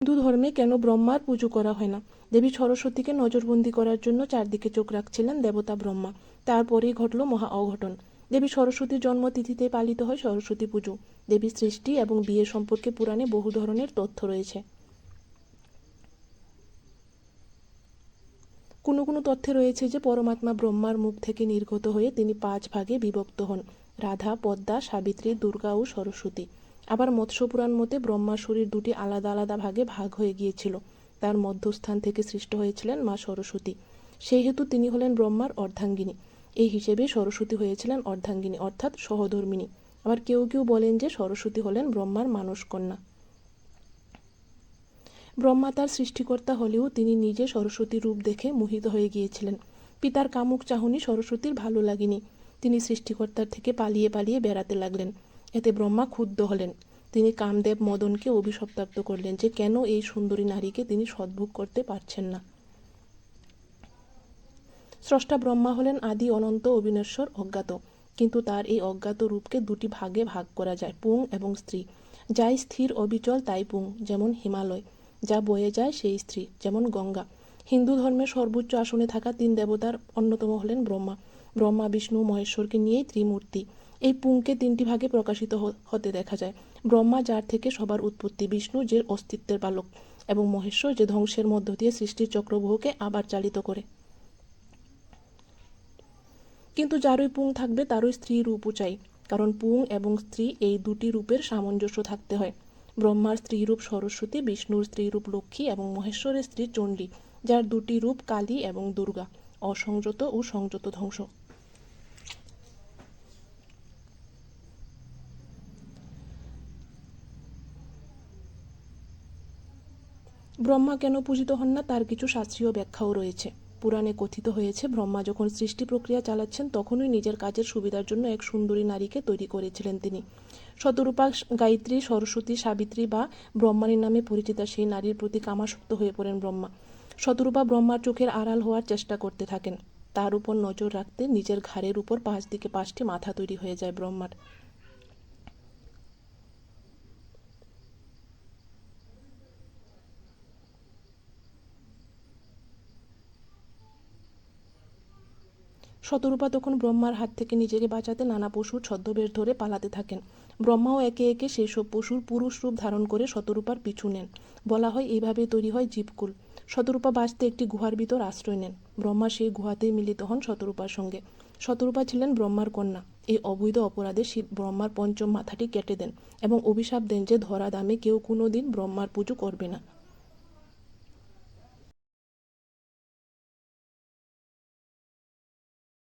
হিন্দু ধর্মে কেন ব্রহ্মার পুজো করা হয় না? দেবী সরস্বতীকে নজরবন্দি করার জন্য চারদিকে চোখ রাখছিলেন দেবতা ব্রহ্মা। তারপরেই ঘটল মহা অঘটন। দেবী সরস্বতীর জন্মতিথিতে পালিত হয় সরস্বতী পুজো। দেবীর সৃষ্টি এবং বিয়ে সম্পর্কে পুরাণে বহু ধরনের তথ্য রয়েছে। কোনো কোনো তথ্যে রয়েছে যে পরমাত্মা ব্রহ্মার মুখ থেকে নির্গত হয়ে তিনি 5 ভাগে বিভক্ত হন: রাধা, পদ্মা, সাবিত্রী, দুর্গা ও সরস্বতী। আবার মৎস্যপুরাণ মতে ব্রহ্মার শরীর দুটি আলাদা আলাদা ভাগে ভাগ হয়ে গিয়েছিল। তার মধ্যস্থান থেকে সৃষ্ট হয়েছিলেন মা সরস্বতী। সেই হেতু তিনি হলেন ব্রহ্মার অর্ধাঙ্গিনী। এই হিসেবে সরস্বতী হয়েছিলেন অর্ধাঙ্গিনী, অর্থাৎ সহধর্মিণী। আবার কেউ কেউ বলেন যে সরস্বতী হলেন ব্রহ্মার মানস কন্যা। ব্রহ্মা তার সৃষ্টিকর্তা হলেও তিনি নিজে সরস্বতীর রূপ দেখে মোহিত হয়ে গিয়েছিলেন। পিতার কামুক চাহনি সরস্বতীর ভালো লাগেনি। তিনি সৃষ্টিকর্তার থেকে পালিয়ে পালিয়ে বেড়াতে লাগলেন। এতে ব্রহ্মা ক্ষুব্ধ হলেন। তিনি কামদেব মদনকে অভিশপ্তাপ্ত করলেন যে কেন এই সুন্দরী নারীকে তিনি সদ্ভোগ করতে পারছেন না। স্রষ্টা ব্রহ্মা হলেন আদি অনন্ত অবিনশ্বর অজ্ঞাত, কিন্তু তার এই অজ্ঞাত রূপকে দুটি ভাগে ভাগ করা যায়: পুং এবং স্ত্রী। যাই স্থির অবিচল তাই পুং, যেমন হিমালয়। যা বয়ে যায় সেই স্ত্রী, যেমন গঙ্গা। হিন্দু ধর্মের সর্বোচ্চ আসনে থাকা 3 দেবতার অন্যতম হলেন ব্রহ্মা। ব্রহ্মা, বিষ্ণু, মহেশ্বরকে নিয়েই ত্রিমূর্তি। এই পুংকে 3টি ভাগে প্রকাশিত হতে দেখা যায়: ব্রহ্মা, যার থেকে সবার উৎপত্তি; বিষ্ণু, যে অস্তিত্বের পালক; এবং মহেশ্বর, যে ধ্বংসের মধ্য দিয়ে সৃষ্টির চক্রব্যূহকে আবার চালিত করে। কিন্তু যারই পুং থাকবে তারই স্ত্রী রূপও চাই, কারণ পুং এবং স্ত্রী এই দুটি রূপের সামঞ্জস্য থাকতে হয়। ব্রহ্মার স্ত্রীরূপ সরস্বতী, বিষ্ণুর স্ত্রীরূপ লক্ষ্মী এবং মহেশ্বরের স্ত্রী চণ্ডী, যার দুটি রূপ কালী এবং দুর্গা, অসংযত ও সংযত ধ্বংস। ব্রহ্মা কেন পূজিত হন না তার কিছু শাস্ত্রীয় ব্যাখ্যাও রয়েছে। পুরাণে কথিত হয়েছে, ব্রহ্মা যখন সৃষ্টি প্রক্রিয়া চালাচ্ছেন তখনই নিজের কাজের সুবিধার জন্য এক সুন্দরী নারীকে তৈরি করেছিলেন তিনি। শতরূপা, গায়ত্রী, সরস্বতী, সাবিত্রী বা ব্রহ্মাণী নামে পরিচিতা সেই নারীর প্রতি কামাসক্ত হয়ে পড়েন ব্রহ্মা। শতরূপা ব্রহ্মার চোখের আড়াল হওয়ার চেষ্টা করতে থাকেন। তার উপর নজর রাখতে নিজের ঘাড়ের উপর 5 দিকে 5টি মাথা তৈরি হয়ে যায় ব্রহ্মার। শতরূপা তখন ব্রহ্মার হাত থেকে নিজেকে বাঁচাতে নানা পশুর ছদ্মবেশ ধরে পালাতে থাকেন। ব্রহ্মাও একে একে সেই সব পশুর পুরুষ রূপ ধারণ করে শতরূপার পিছু নেন। বলা হয় এইভাবেই তৈরি হয় জীবকুল। শতরূপা বাঁচতে একটি গুহার ভিতর আশ্রয় নেন। ব্রহ্মা সেই গুহাতেই মিলিত হন শতরূপার সঙ্গে। শতরূপা ছিলেন ব্রহ্মার কন্যা। এই অবৈধ অপরাধে শিব ব্রহ্মার 5ম মাথাটি কেটে দেন এবং অভিশাপ দেন যে ধরা দামে কেউ কোনোদিন ব্রহ্মার পুজো করবে না।